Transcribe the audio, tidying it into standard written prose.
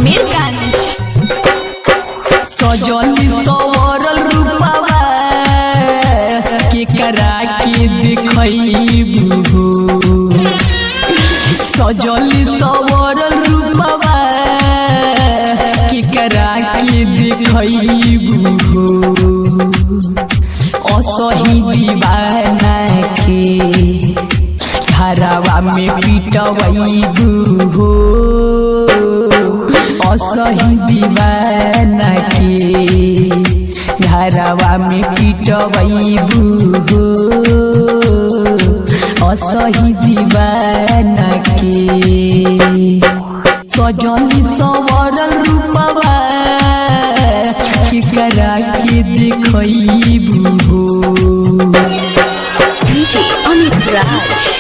मीरगंज। सजली सवरल रूपवा केकरा के देखैबू, सजली सवरल रूपवा केकरा के देखैबू। असही दीवाना के घरवा में पिटवैबू हो, असही दीवाना के घरवा में पिटवैबू हो, असही दीवाना के। सजली सवरल रूपवा केकरा के देखैबू हो। डीजे अमित राज।